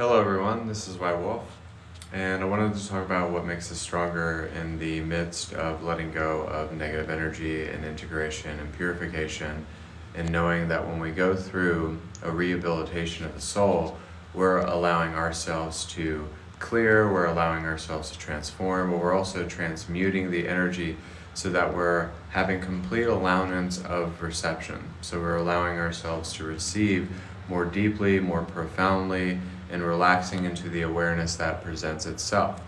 Hello everyone, this is White Wolf, and I wanted to talk about what makes us stronger in the midst of letting go of negative energy and integration and purification, and knowing that when we go through a rehabilitation of the soul, we're allowing ourselves to clear, we're allowing ourselves to transform, but we're also transmuting the energy so that we're having complete allowance of reception. So we're allowing ourselves to receive more deeply, more profoundly, and relaxing into the awareness that presents itself.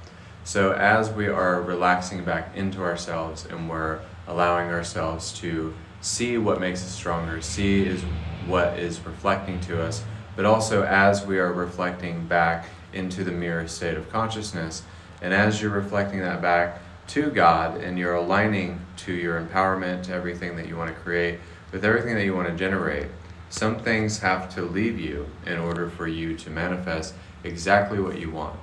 So as we are relaxing back into ourselves and we're allowing ourselves to see what makes us stronger, see is what is reflecting to us, but also as we are reflecting back into the mirror state of consciousness, and as you're reflecting that back to God and you're aligning to your empowerment, to everything that you want to create, with everything that you want to generate, some things have to leave you in order for you to manifest exactly what you want.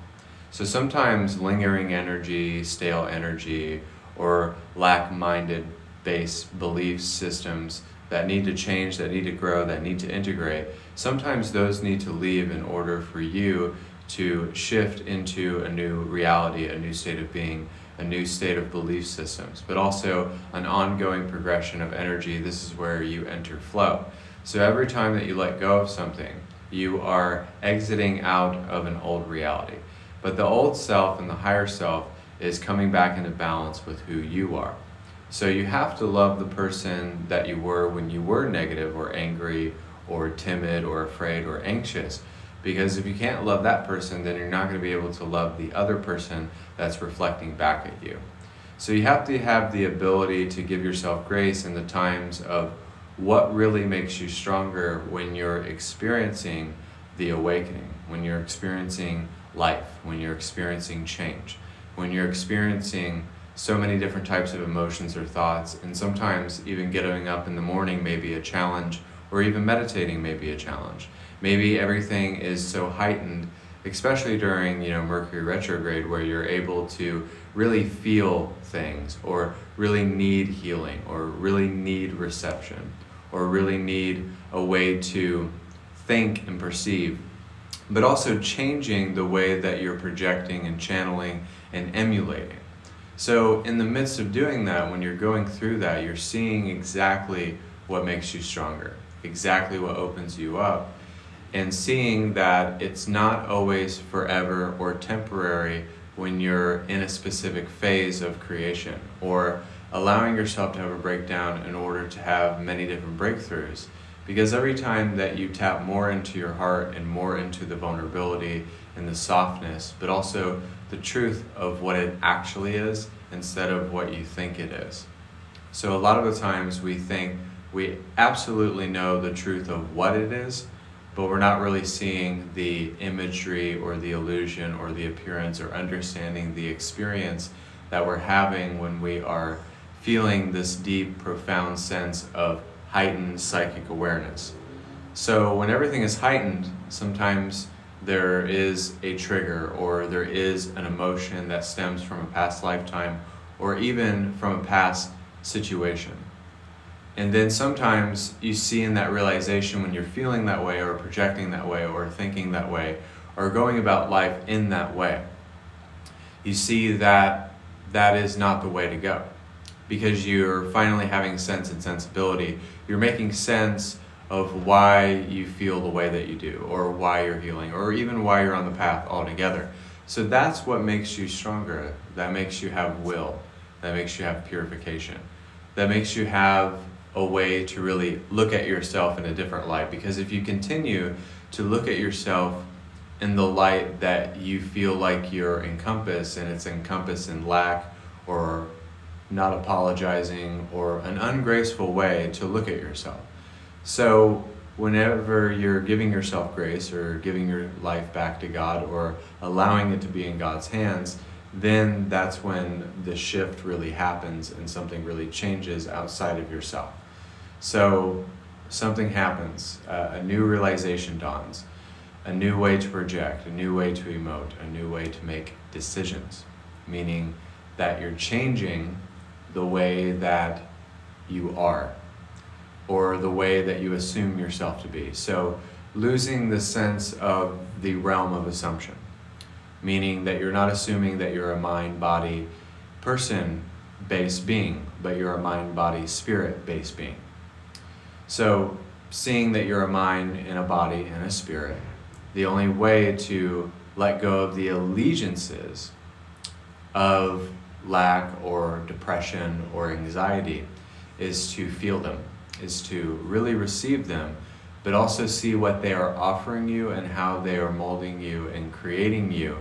So sometimes lingering energy, stale energy, or lack-minded base belief systems that need to change, that need to grow, that need to integrate, sometimes those need to leave in order for you to shift into a new reality, a new state of being, a new state of belief systems, but also an ongoing progression of energy. This is where you enter flow. So every time that you let go of something, you are exiting out of an old reality. But the old self and the higher self is coming back into balance with who you are. So you have to love the person that you were when you were negative or angry or timid or afraid or anxious. Because if you can't love that person, then you're not going to be able to love the other person that's reflecting back at you. So you have to have the ability to give yourself grace in the times of what really makes you stronger when you're experiencing the awakening, when you're experiencing life, when you're experiencing change, when you're experiencing so many different types of emotions or thoughts, and sometimes even getting up in the morning may be a challenge, or even meditating may be a challenge. Maybe everything is so heightened, especially during Mercury retrograde, where you're able to really feel things, or really need healing, or really need reception, or really need a way to think and perceive, but also changing the way that you're projecting and channeling and emulating. So in the midst of doing that, when you're going through that, you're seeing exactly what makes you stronger, exactly what opens you up, and seeing that it's not always forever or temporary when you're in a specific phase of creation, or allowing yourself to have a breakdown in order to have many different breakthroughs. Because every time that you tap more into your heart and more into the vulnerability and the softness, but also the truth of what it actually is instead of what you think it is. So a lot of the times we think we absolutely know the truth of what it is, but we're not really seeing the imagery or the illusion or the appearance or understanding the experience that we're having when we are feeling this deep, profound sense of heightened psychic awareness. So when everything is heightened, sometimes there is a trigger, or there is an emotion that stems from a past lifetime, or even from a past situation. And then sometimes you see in that realization, when you're feeling that way, or projecting that way, or thinking that way, or going about life in that way, you see that that is not the way to go. Because you're finally having sense and sensibility. You're making sense of why you feel the way that you do, or why you're healing, or even why you're on the path altogether. So that's what makes you stronger. That makes you have will. That makes you have purification. That makes you have a way to really look at yourself in a different light. Because if you continue to look at yourself in the light that you feel like you're encompassed, and it's encompassed in lack, or not apologizing, or an ungraceful way to look at yourself. So whenever you're giving yourself grace, or giving your life back to God, or allowing it to be in God's hands, then that's when the shift really happens and something really changes outside of yourself. So something happens, a new realization dawns, a new way to project, a new way to emote, a new way to make decisions, meaning that you're changing the way that you are, or the way that you assume yourself to be. So losing the sense of the realm of assumption, meaning that you're not assuming that you're a mind, body, person-based being, but you're a mind, body, spirit-based being. So seeing that you're a mind and a body and a spirit, the only way to let go of the allegiances of lack or depression or anxiety is to feel them, is to really receive them, but also see what they are offering you and how they are molding you and creating you,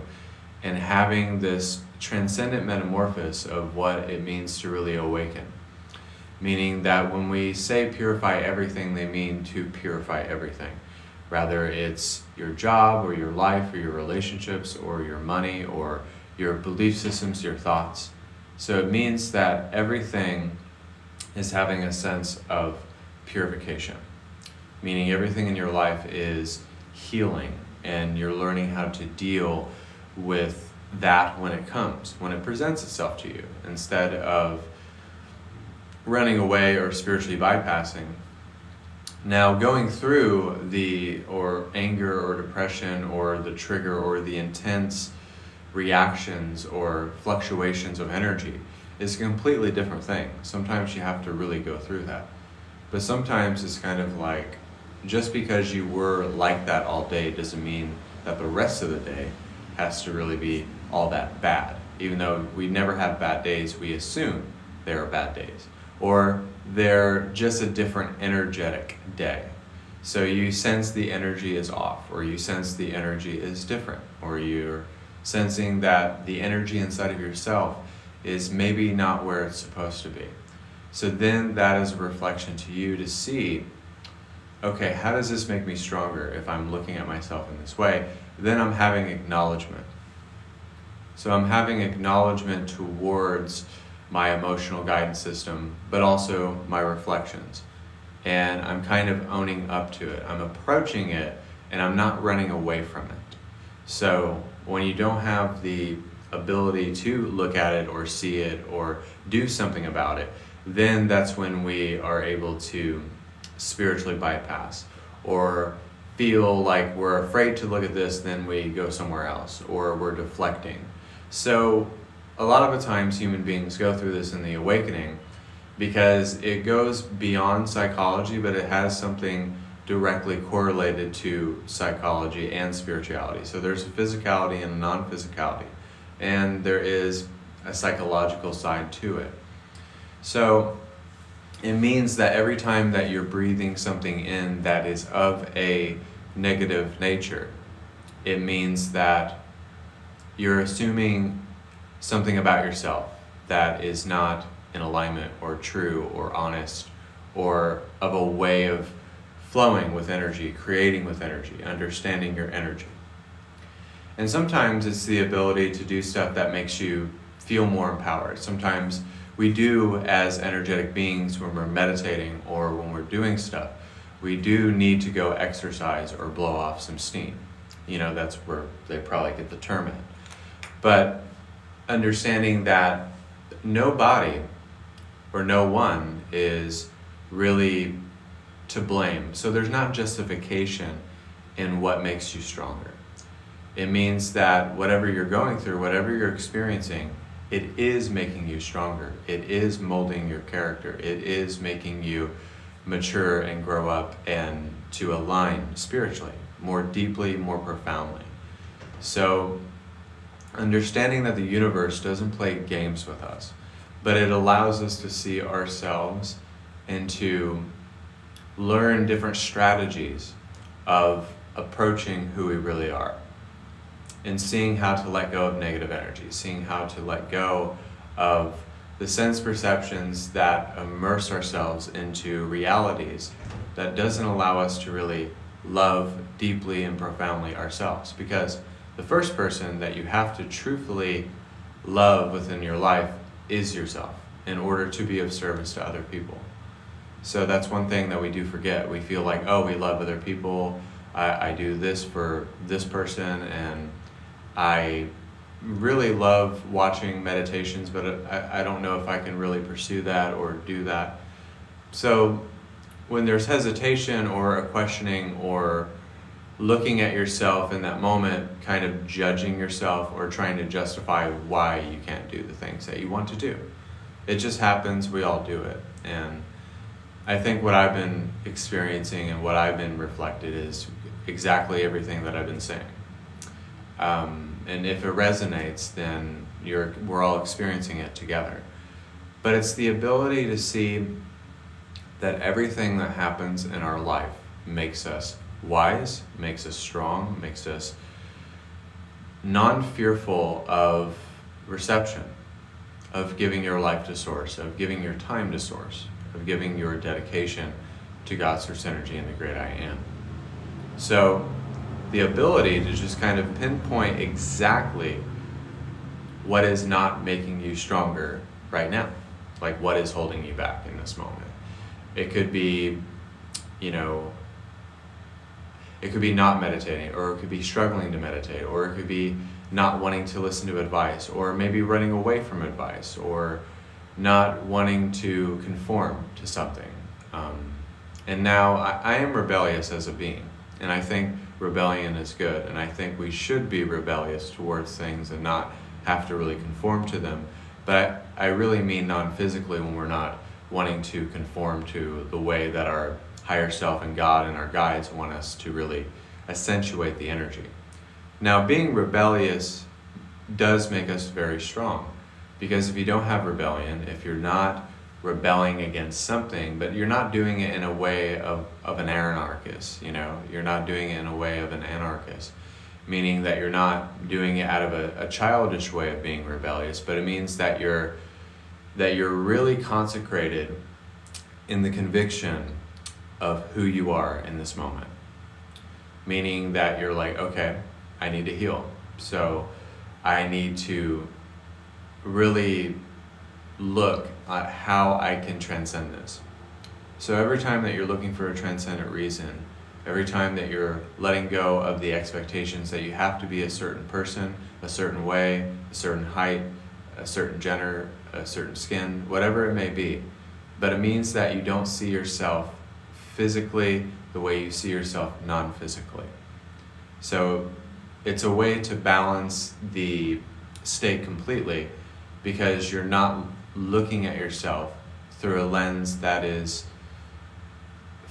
and having this transcendent metamorphosis of what it means to really awaken. Meaning that when we say purify everything, they mean to purify everything. Rather it's your job or your life or your relationships or your money or your belief systems, your thoughts. So it means that everything is having a sense of purification. Meaning everything in your life is healing, and you're learning how to deal with that when it comes, when it presents itself to you, instead of running away or spiritually bypassing. Now, going through the anger or depression or the trigger or the intense reactions or fluctuations of energy is a completely different thing. Sometimes you have to really go through that. But sometimes it's kind of like, just because you were like that all day doesn't mean that the rest of the day has to really be all that bad. Even though we never have bad days, we assume there are bad days. Or they're just a different energetic day. So you sense the energy is off, or you sense the energy is different, or you're sensing that the energy inside of yourself is maybe not where it's supposed to be. So then that is a reflection to you to see, okay, how does this make me stronger if I'm looking at myself in this way? Then I'm having acknowledgement. So I'm having acknowledgement towards my emotional guidance system, but also my reflections. And I'm kind of owning up to it. I'm approaching it, and I'm not running away from it. So when you don't have the ability to look at it or see it or do something about it, then that's when we are able to spiritually bypass, or feel like we're afraid to look at this, then we go somewhere else, or we're deflecting. So a lot of the times human beings go through this in the awakening because it goes beyond psychology, but it has something directly correlated to psychology and spirituality. So there's a physicality and a non-physicality, and there is a psychological side to it. So it means that every time that you're breathing something in that is of a negative nature, it means that you're assuming something about yourself that is not in alignment or true or honest, or of a way of flowing with energy, creating with energy, understanding your energy. And sometimes it's the ability to do stuff that makes you feel more empowered. Sometimes we do, as energetic beings, when we're meditating or when we're doing stuff, we do need to go exercise or blow off some steam. You know, that's where they probably get the term in. But understanding that no body or no one is really to blame. So there's not justification in what makes you stronger. It means that whatever you're going through, whatever you're experiencing, it is making you stronger. It is molding your character. It is making you mature and grow up and to align spiritually, more deeply, more profoundly. So understanding that the universe doesn't play games with us, but it allows us to see ourselves and to learn different strategies of approaching who we really are, and seeing how to let go of negative energy, seeing how to let go of the sense perceptions that immerse ourselves into realities that doesn't allow us to really love deeply and profoundly ourselves. Because the first person that you have to truthfully love within your life is yourself, in order to be of service to other people. So that's one thing that we do forget. We feel like, oh, we love other people, I do this for this person, and I really love watching meditations, but I don't know if I can really pursue that or do that. So when there's hesitation or a questioning or looking at yourself in that moment, kind of judging yourself or trying to justify why you can't do the things that you want to do. It just happens, we all do it. And I think what I've been experiencing and what I've been reflected is exactly everything that I've been saying. And if it resonates, then we're all experiencing it together. But it's the ability to see that everything that happens in our life makes us wise, makes us strong, makes us non-fearful of reception, of giving your life to Source, of giving your time to Source, of giving your dedication to God's Source Energy and the Great I Am. So the ability to just kind of pinpoint exactly what is not making you stronger right now, like what is holding you back in this moment. It could be, it could be not meditating, or it could be struggling to meditate, or it could be not wanting to listen to advice, or maybe running away from advice, or not wanting to conform to something. And now I am rebellious as a being, and I think rebellion is good, and I think we should be rebellious towards things and not have to really conform to them. But I really mean non-physically, when we're not wanting to conform to the way that our higher self and God and our guides want us to really accentuate the energy. Now, being rebellious does make us very strong, because if you don't have rebellion, if you're not rebelling against something, but you're not doing it in a way of an anarchist, you're not doing it in a way of an anarchist, meaning that you're not doing it out of a childish way of being rebellious, but it means that you're really consecrated in the conviction of who you are in this moment. Meaning that you're like, okay, I need to heal. So I need to really look at how I can transcend this. So every time that you're looking for a transcendent reason, every time that you're letting go of the expectations that you have to be a certain person, a certain way, a certain height, a certain gender, a certain skin, whatever it may be, but it means that you don't see yourself physically the way you see yourself non-physically. So it's a way to balance the state completely, because you're not looking at yourself through a lens that is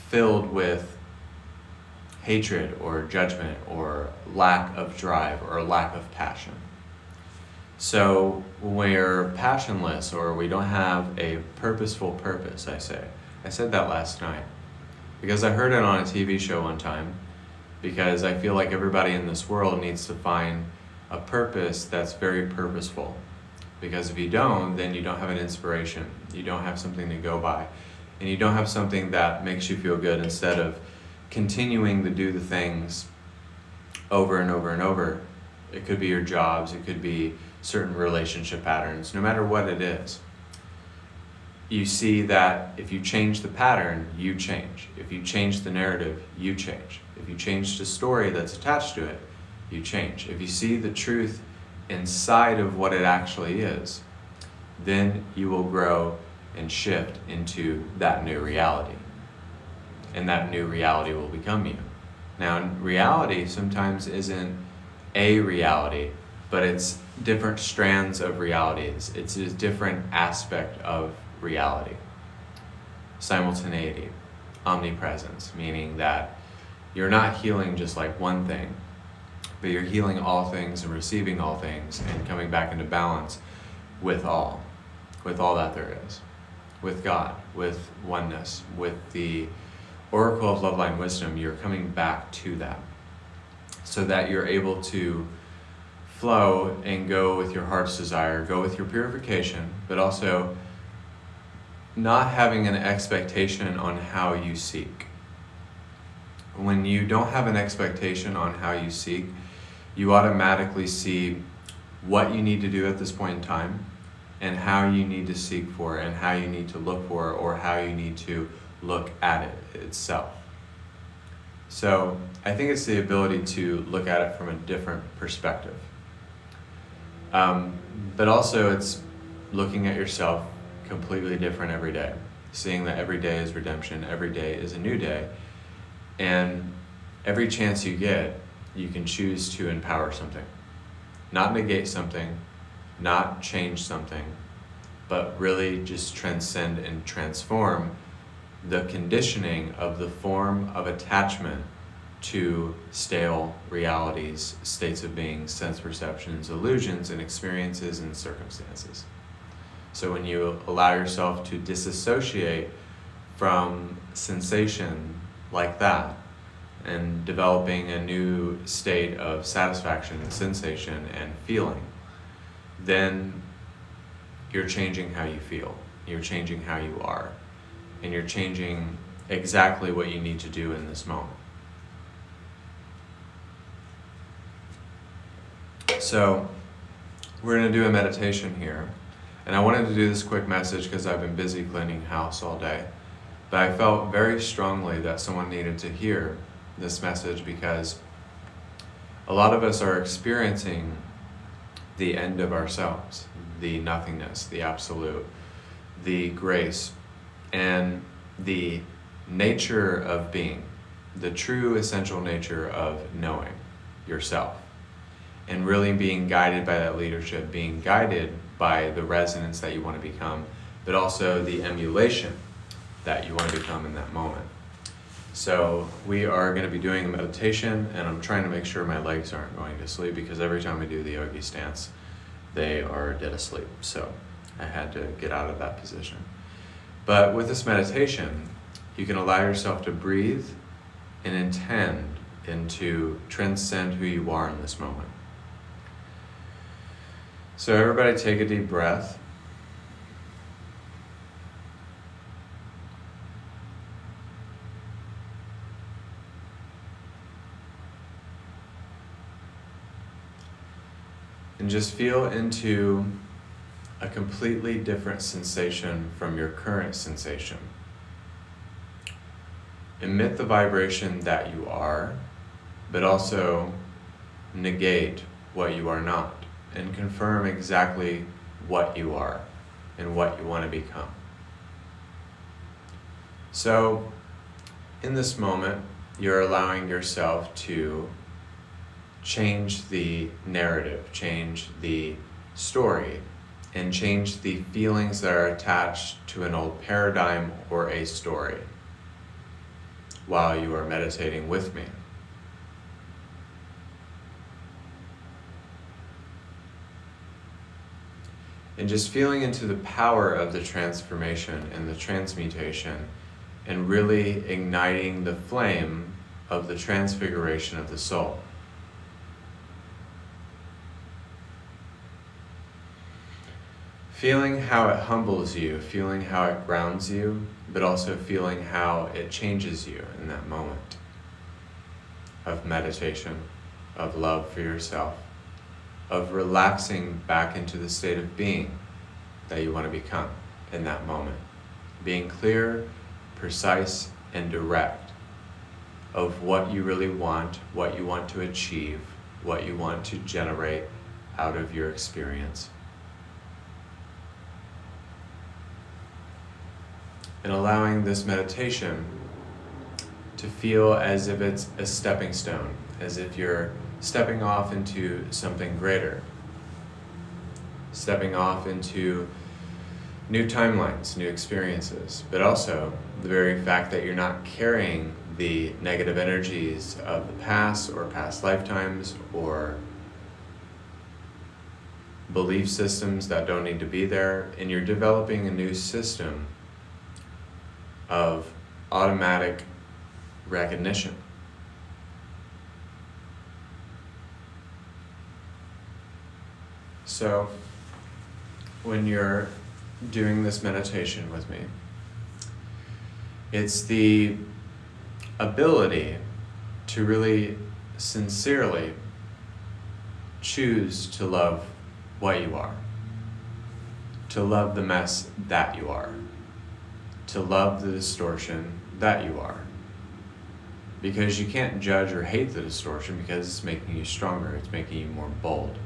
filled with hatred or judgment or lack of drive or lack of passion. So when we're passionless, or we don't have a purposeful purpose, I said that last night because I heard it on a TV show one time, because I feel like everybody in this world needs to find a purpose that's very purposeful. Because if you don't, then you don't have an inspiration, you don't have something to go by, and you don't have something that makes you feel good, instead of continuing to do the things over and over and over. It could be your jobs, it could be certain relationship patterns, no matter what it is. You see that if you change the pattern, you change. If you change the narrative, you change. If you change the story that's attached to it, you change. If you see the truth inside of what it actually is, then you will grow and shift into that new reality. And that new reality will become you. Now, reality sometimes isn't a reality, but it's different strands of realities. It's a different aspect of reality. Simultaneity, omnipresence, meaning that you're not healing just like one thing, but you're healing all things and receiving all things and coming back into balance with all that there is, with God, with oneness, with the Oracle of Love, Light, and Wisdom. You're coming back to that so that you're able to flow and go with your heart's desire, go with your purification, but also not having an expectation on how you seek. When you don't have an expectation on how you seek, you automatically see what you need to do at this point in time, and how you need to seek for, and how you need to look for, or how you need to look at it itself. So I think it's the ability to look at it from a different perspective. But also it's looking at yourself completely different every day, seeing that every day is redemption, every day is a new day, and every chance you get, you can choose to empower something. Not negate something, not change something, but really just transcend and transform the conditioning of the form of attachment to stale realities, states of being, sense perceptions, illusions, and experiences and circumstances. So when you allow yourself to disassociate from sensation like that and developing a new state of satisfaction and sensation and feeling, then you're changing how you feel, you're changing how you are, and you're changing exactly what you need to do in this moment. So we're going to do a meditation here, and I wanted to do this quick message because I've been busy cleaning house all day, but I felt very strongly that someone needed to hear this message because a lot of us are experiencing the end of ourselves, the nothingness, the absolute, the grace, and the nature of being, the true essential nature of knowing yourself, and really being guided by that leadership, being guided by the resonance that you want to become, but also the emulation that you want to become in that moment. So we are going to be doing a meditation, and I'm trying to make sure my legs aren't going to sleep because every time we do the yogi stance, they are dead asleep. So I had to get out of that position. But with this meditation, you can allow yourself to breathe and intend and to transcend who you are in this moment. So everybody take a deep breath. And just feel into a completely different sensation from your current sensation. Emit the vibration that you are, but also negate what you are not, and confirm exactly what you are and what you want to become. So, in this moment, you're allowing yourself to change the narrative, change the story, and change the feelings that are attached to an old paradigm or a story while you are meditating with me. And just feeling into the power of the transformation and the transmutation, and really igniting the flame of the transfiguration of the soul. Feeling how it humbles you, feeling how it grounds you, but also feeling how it changes you in that moment of meditation, of love for yourself, of relaxing back into the state of being that you want to become in that moment. Being clear, precise, and direct of what you really want, what you want to achieve, what you want to generate out of your experience. And allowing this meditation to feel as if it's a stepping stone, as if you're stepping off into something greater, stepping off into new timelines, new experiences, but also the very fact that you're not carrying the negative energies of the past or past lifetimes or belief systems that don't need to be there, and you're developing a new system of automatic recognition. So, when you're doing this meditation with me, it's the ability to really sincerely choose to love what you are, to love the mess that you are, to love the distortion that you are. Because you can't judge or hate the distortion because it's making you stronger, it's making you more bold.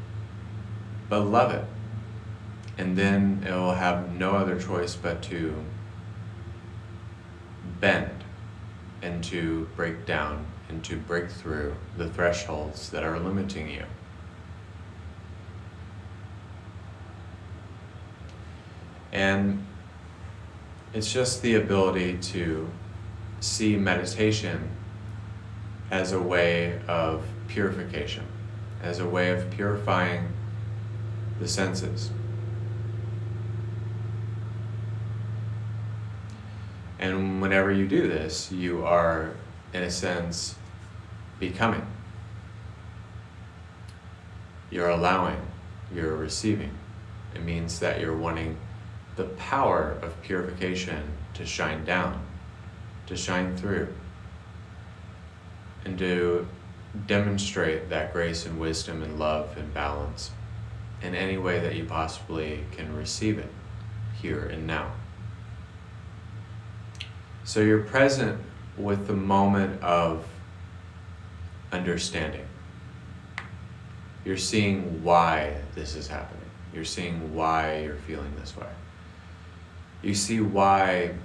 But love it. And then it will have no other choice but to bend and to break down and to break through the thresholds that are limiting you. And it's just the ability to see meditation as a way of purification, as a way of purifying the senses. And whenever you do this, you are, in a sense, becoming. You're allowing, you're receiving. It means that you're wanting the power of purification to shine down, to shine through, and to demonstrate that grace and wisdom and love and balance in any way that you possibly can receive it here and now. So you're present with the moment of understanding. You're seeing why this is happening. You're seeing why you're feeling this way. You see why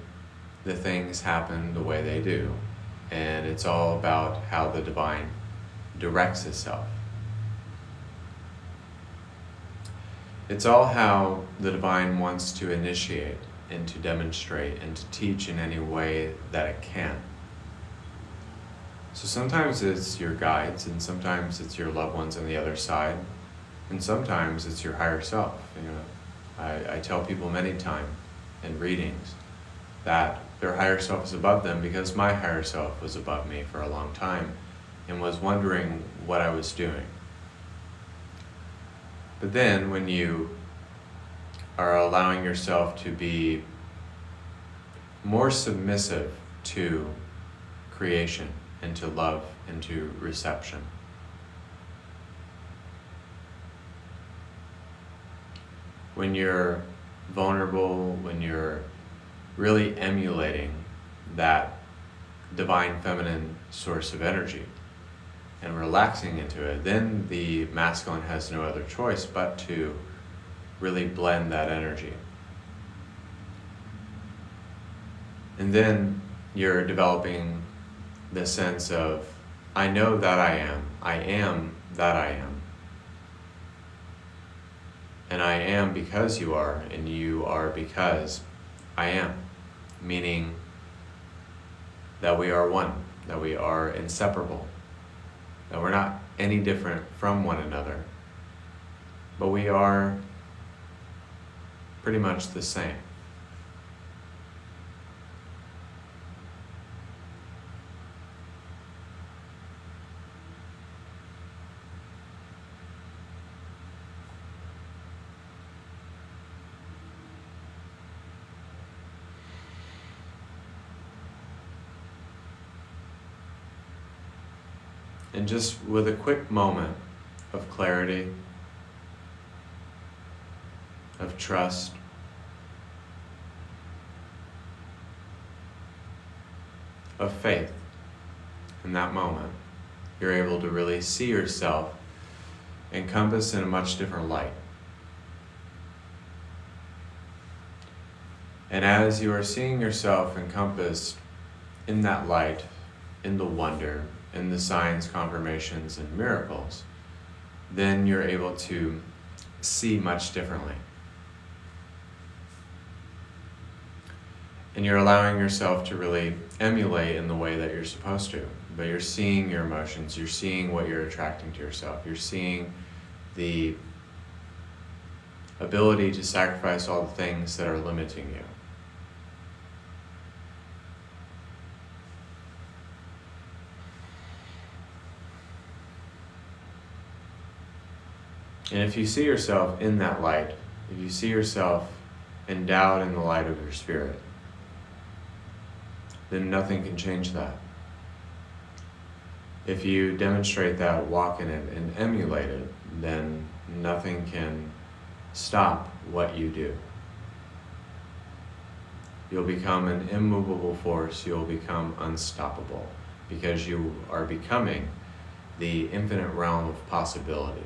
the things happen the way they do. And it's all about how the divine directs itself. It's all how the divine wants to initiate and to demonstrate and to teach in any way that it can. So sometimes it's your guides, and sometimes it's your loved ones on the other side, and sometimes it's your higher self. I tell people many times in readings that their higher self is above them because my higher self was above me for a long time and was wondering what I was doing. But then when you are allowing yourself to be more submissive to creation and to love and to reception, when you're vulnerable, when you're really emulating that divine feminine source of energy and relaxing into it, then the masculine has no other choice but to really blend that energy. And then you're developing the sense of, I know that I am that I am. And I am because you are, and you are because I am. Meaning that we are one, that we are inseparable, that we're not any different from one another, but we are pretty much the same. And just with a quick moment of clarity, of trust, of faith, in that moment, you're able to really see yourself encompassed in a much different light. And as you are seeing yourself encompassed in that light, in the wonder, in the signs, confirmations, and miracles, then you're able to see much differently. And you're allowing yourself to really emulate in the way that you're supposed to. But you're seeing your emotions, you're seeing what you're attracting to yourself, you're seeing the ability to sacrifice all the things that are limiting you. And if you see yourself in that light, if you see yourself endowed in the light of your spirit, then nothing can change that. If you demonstrate that, walk in it, and emulate it, then nothing can stop what you do. You'll become an immovable force, you'll become unstoppable, because you are becoming the infinite realm of possibility.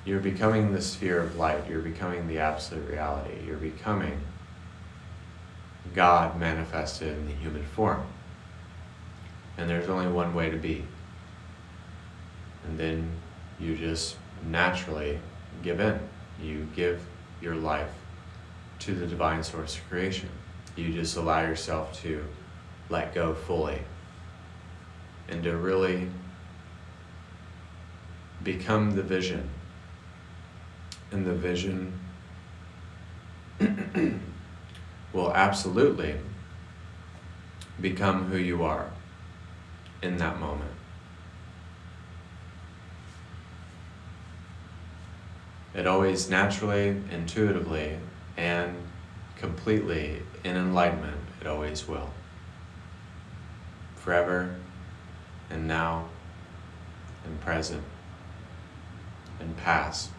You're becoming the sphere of light. You're becoming the absolute reality. You're becoming God manifested in the human form. And there's only one way to be. And then you just naturally give in. You give your life to the divine source of creation. You just allow yourself to let go fully and to really become the vision. And the vision will absolutely become who you are in that moment. It always naturally, intuitively, and completely in enlightenment, it always will. Forever, and now, and present, and past,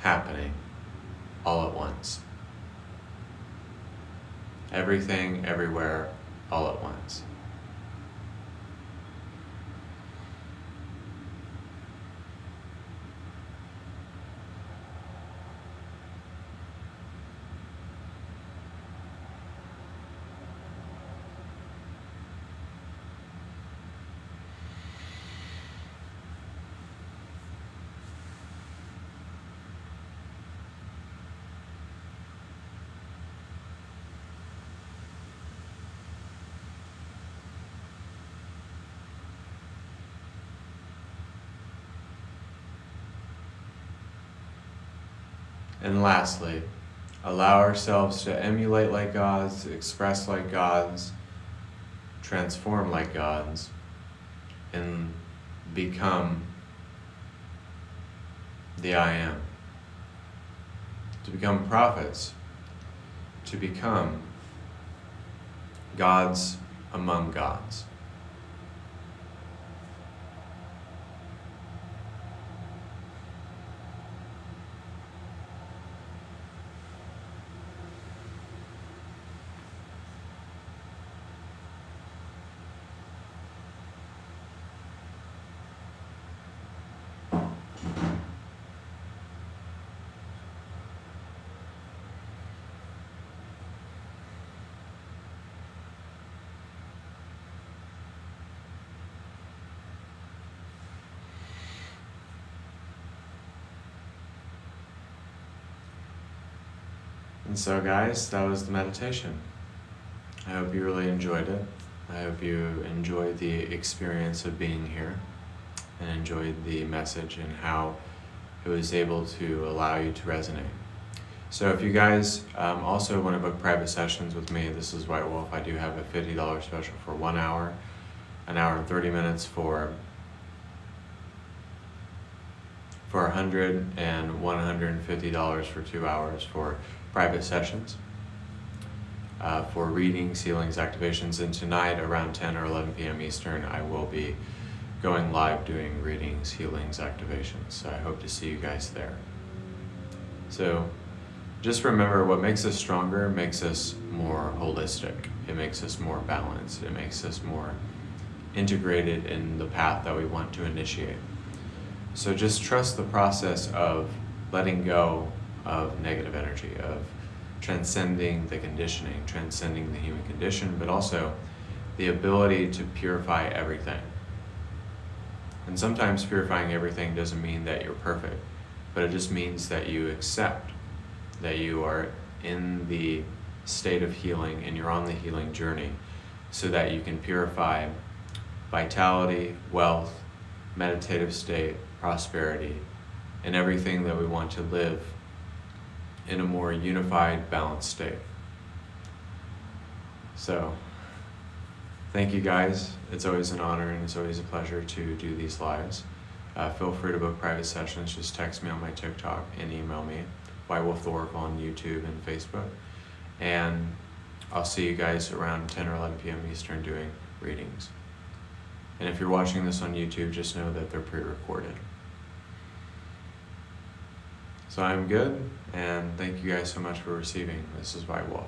happening all at once. Everything, everywhere, all at once. And lastly, allow ourselves to emulate like gods, express like gods, transform like gods, and become the I am. To become prophets, to become gods among gods. And so guys, that was the meditation. I hope you really enjoyed it. I hope you enjoyed the experience of being here and enjoyed the message and how it was able to allow you to resonate. So if you guys also want to book private sessions with me, this is White Wolf. I do have a $50 special for 1 hour, an hour and 30 minutes for $100, and $150 for 2 hours for private sessions, for readings, healings, activations. And tonight around 10 or 11 p.m. Eastern, I will be going live doing readings, healings, activations. So I hope to see you guys there. So just remember, what makes us stronger makes us more holistic. It makes us more balanced. It makes us more integrated in the path that we want to initiate. So just trust the process of letting go of negative energy, of transcending the conditioning, transcending the human condition, but also the ability to purify everything. And sometimes purifying everything doesn't mean that you're perfect, but it just means that you accept that you are in the state of healing and you're on the healing journey so that you can purify vitality, wealth, meditative state, prosperity, and everything that we want to live in a more unified, balanced state. So, thank you guys. It's always an honor and it's always a pleasure to do these lives. Feel free to book private sessions. Just text me on my TikTok and email me, whitewolftheoracle on YouTube and Facebook. And I'll see you guys around 10 or 11 p.m. Eastern doing readings. And if you're watching this on YouTube, just know that they're pre-recorded. So I'm good, and thank you guys so much for receiving. This is White Wolf.